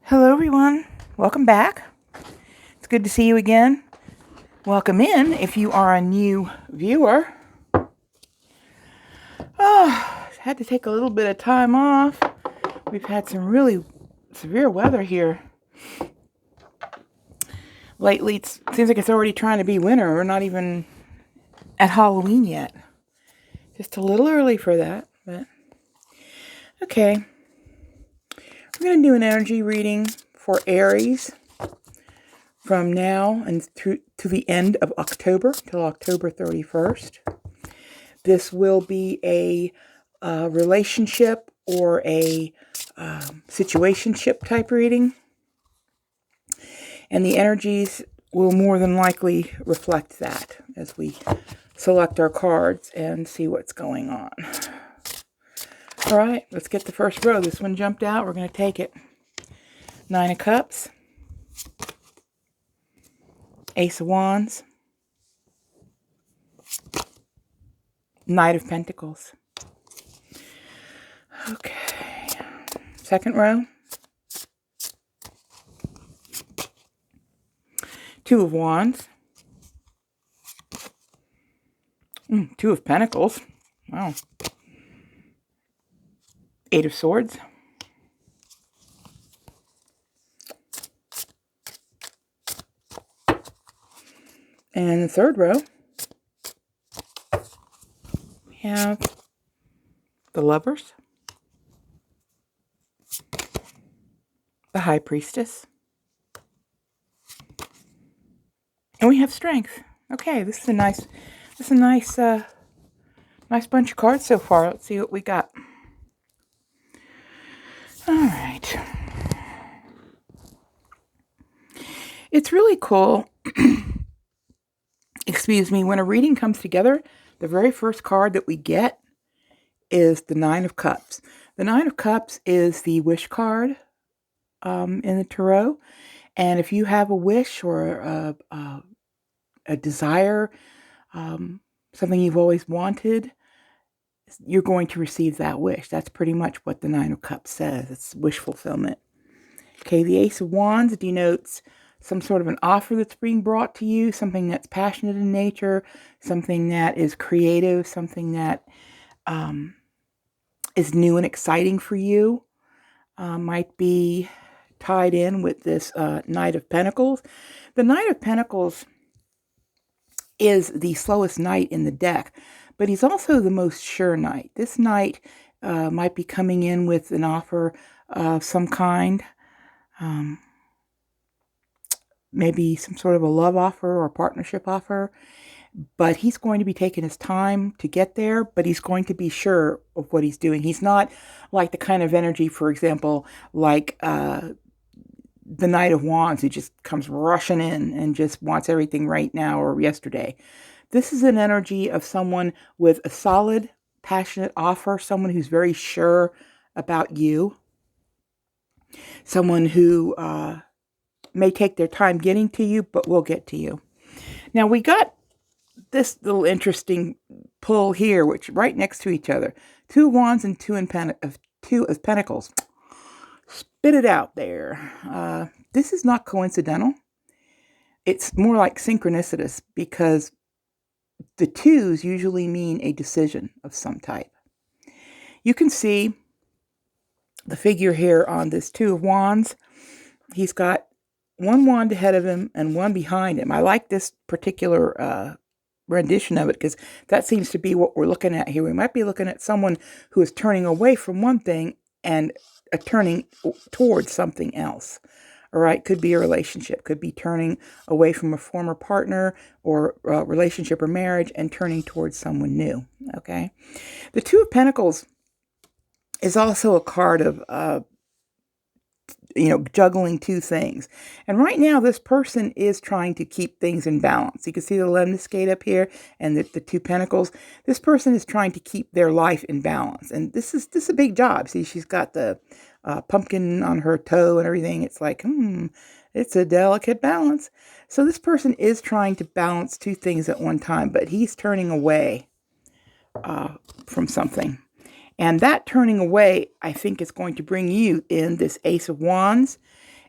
Hello everyone, welcome back. It's good to see you again. Welcome in if you are a new viewer. Had to take a little bit of time off. We've had some really severe weather here. Lately it seems like it's already trying to be winter. We're not even at Halloween yet. Just a little early for that, but okay. I'm going to do an energy reading for Aries from now and through to the end of October, till October 31st. This will be a relationship or a situationship type reading. And the energies will more than likely reflect that as we select our cards and see what's going on. All right, let's get the first row. This one jumped out. We're going to take it. 9 of Cups. Ace of Wands. Knight of Pentacles. Okay. Second row. 2 of Wands. 2 of Pentacles. Wow. 8 of Swords. And the third row, we have the Lovers, the High Priestess, and we have Strength. Okay, this is a nice bunch of cards so far. Let's see what we got. All right. It's really cool. Excuse me, when a reading comes together, the very first card that we get is the 9 of Cups. The 9 of Cups is the wish card in the tarot. And if you have a wish or a desire, something you've always wanted, you're going to receive that wish. That's pretty much what the 9 of Cups says. It's wish fulfillment. Okay, the Ace of Wands denotes some sort of an offer that's being brought to you, something that's passionate in nature, something that is creative, something that is new and exciting for you. Might be tied in with this Knight of Pentacles. The Knight of Pentacles is the slowest knight in the deck, but he's also the most sure knight. This knight might be coming in with an offer of some kind. Maybe some sort of a love offer or a partnership offer, but he's going to be taking his time to get there, but he's going to be sure of what he's doing. He's not like the kind of energy, for example, like the Knight of Wands, who just comes rushing in and just wants everything right now or yesterday. This is an energy of someone with a solid, passionate offer, someone who's very sure about you, someone who may take their time getting to you, but will get to you. Now, we got this little interesting pull here, which right next to each other. 2 of Wands and 2 of Pentacles. Spit it out there. This is not coincidental. It's more like synchronicitous, because the 2s usually mean a decision of some type. You can see the figure here on this 2 of Wands. He's got 1 wand ahead of him and 1 behind him. I like this particular rendition of it, because that seems to be what we're looking at here. We might be looking at someone who is turning away from one thing and turning towards something else. All right, could be a relationship, could be turning away from a former partner or relationship or marriage and turning towards someone new. Okay, the 2 of Pentacles is also a card of juggling 2 things. And right now, this person is trying to keep things in balance. You can see the lemniscate up here and the 2 Pentacles. This person is trying to keep their life in balance. And this is a big job. See, she's got the pumpkin on her toe and everything. It's like, it's a delicate balance. So this person is trying to balance 2 things at one time, but he's turning away from something. And that turning away, I think, is going to bring you in this Ace of Wands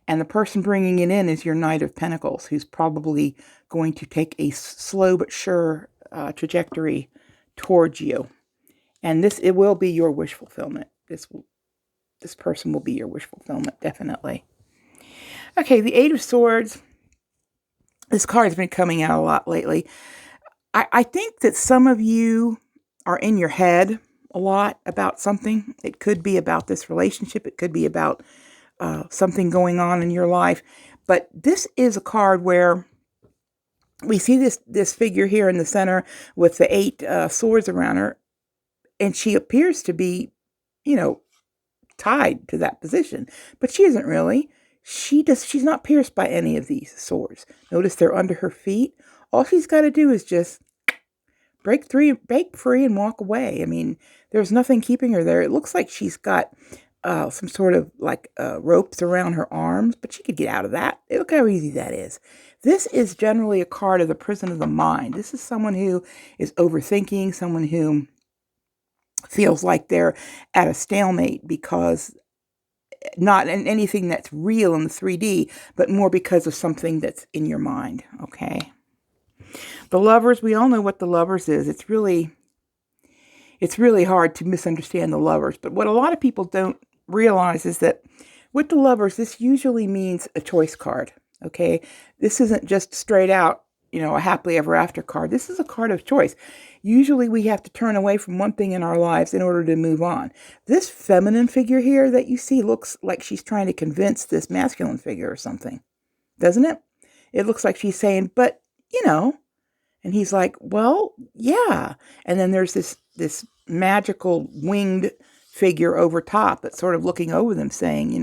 And the person bringing it in is your Knight of Pentacles, who's probably going to take a slow but sure trajectory towards you. And it will be your wish fulfillment. This person will be your wish fulfillment, definitely. Okay, the Eight of Swords. This card has been coming out a lot lately. I think that some of you are in your head a lot about something. It could be about this relationship. It could be about something going on in your life. But this is a card where we see this figure here in the center with the eight swords around her. And she appears to be, tied to that position. But she isn't really. She's not pierced by any of these swords. Notice they're under her feet. All she's got to do is just break free and walk away. I mean, there's nothing keeping her there. It looks like she's got some sort of ropes around her arms, but she could get out of that. Look how easy that is. This is generally a card of the prison of the mind. This is someone who is overthinking, someone who feels like they're at a stalemate because not in anything that's real in the 3D, but more because of something that's in your mind, okay? The Lovers, we all know what the Lovers is. It's really hard to misunderstand the Lovers, but what a lot of people don't realize is that with the Lovers, this usually means a choice card, okay? This isn't just straight out, a happily ever after card. This is a card of choice. Usually we have to turn away from one thing in our lives in order to move on. This feminine figure here that you see looks like she's trying to convince this masculine figure or something, doesn't it? It looks like she's saying, but, and he's like, well, yeah. And then there's this magical winged figure over top that's sort of looking over them saying,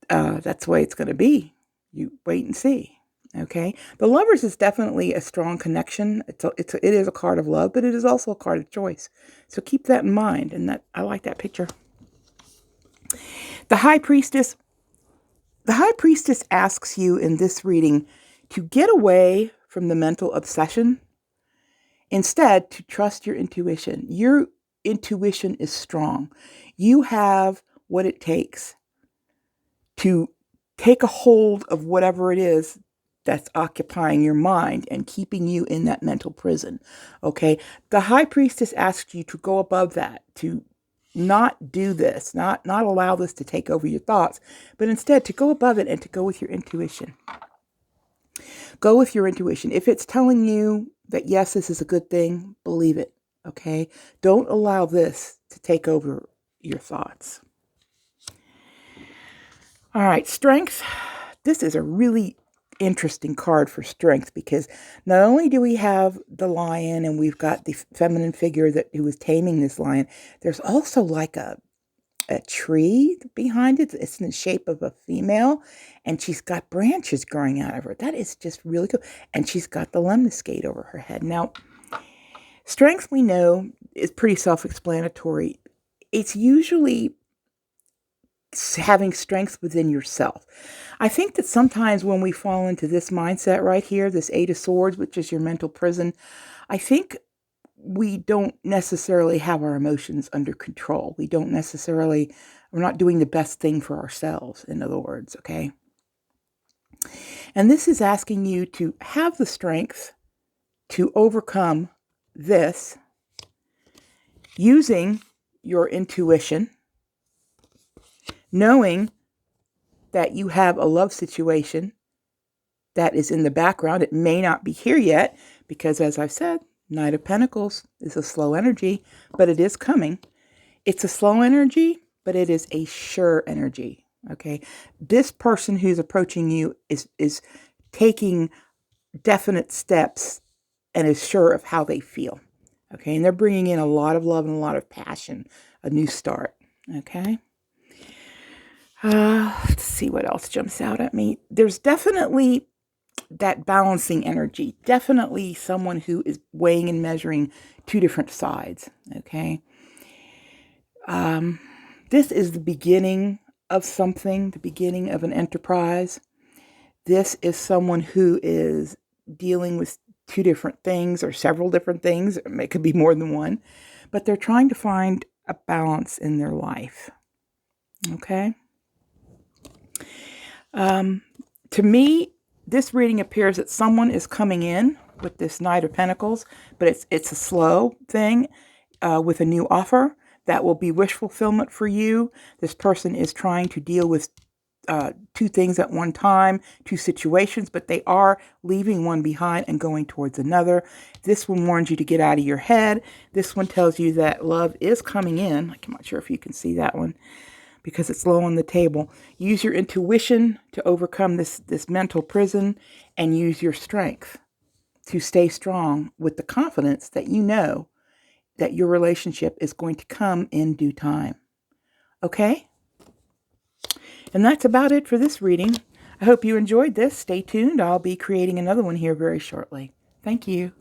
that's the way it's going to be. You wait and see. Okay. The Lovers is definitely a strong connection. It is a card of love, but it is also a card of choice. So keep that in mind. And I like that picture. The High Priestess. The High Priestess asks you in this reading to get away from the mental obsession. Instead, to trust your intuition. Your intuition is strong. You have what it takes to take a hold of whatever it is that's occupying your mind and keeping you in that mental prison. Okay? The High Priestess asks you to go above that, to not do this, not allow this to take over your thoughts, but instead to go above it and to go with your intuition. Go with your intuition. If it's telling you that, yes, this is a good thing, believe it, okay? Don't allow this to take over your thoughts. All right, Strength. This is a really interesting card for Strength because not only do we have the lion and we've got the feminine figure who is taming this lion, there's also like a tree behind it. It's in the shape of a female, and she's got branches growing out of her. That is just really cool. And she's got the lemniscate over her head. Now, Strength, we know, is pretty self-explanatory. It's usually having strength within yourself. I think that sometimes when we fall into this mindset right here, this Eight of Swords, which is your mental prison, I think we don't necessarily have our emotions under control. We're not doing the best thing for ourselves, in other words, okay? And this is asking you to have the strength to overcome this using your intuition, knowing that you have a love situation that is in the background. It may not be here yet because, as I've said, Knight of Pentacles is a slow energy, but it is coming. It's a slow energy, but it is a sure energy, okay? This person who's approaching you is taking definite steps and is sure of how they feel, okay? And they're bringing in a lot of love and a lot of passion, a new start, okay? Let's see what else jumps out at me. There's definitely that balancing energy, definitely someone who is weighing and measuring two different sides, okay? This is the beginning of something, the beginning of an enterprise. This is someone who is dealing with two different things or several different things. It could be more than one, but they're trying to find a balance in their life, okay? To me, this reading appears that someone is coming in with this Knight of Pentacles, but it's a slow thing with a new offer that will be wish fulfillment for you. This person is trying to deal with two things at one time, two situations, but they are leaving one behind and going towards another. This one warns you to get out of your head. This one tells you that love is coming in. I'm not sure if you can see that one because it's low on the table. Use your intuition to overcome this mental prison, and use your strength to stay strong with the confidence that you know that your relationship is going to come in due time. Okay? And that's about it for this reading. I hope you enjoyed this. Stay tuned. I'll be creating another one here very shortly. Thank you.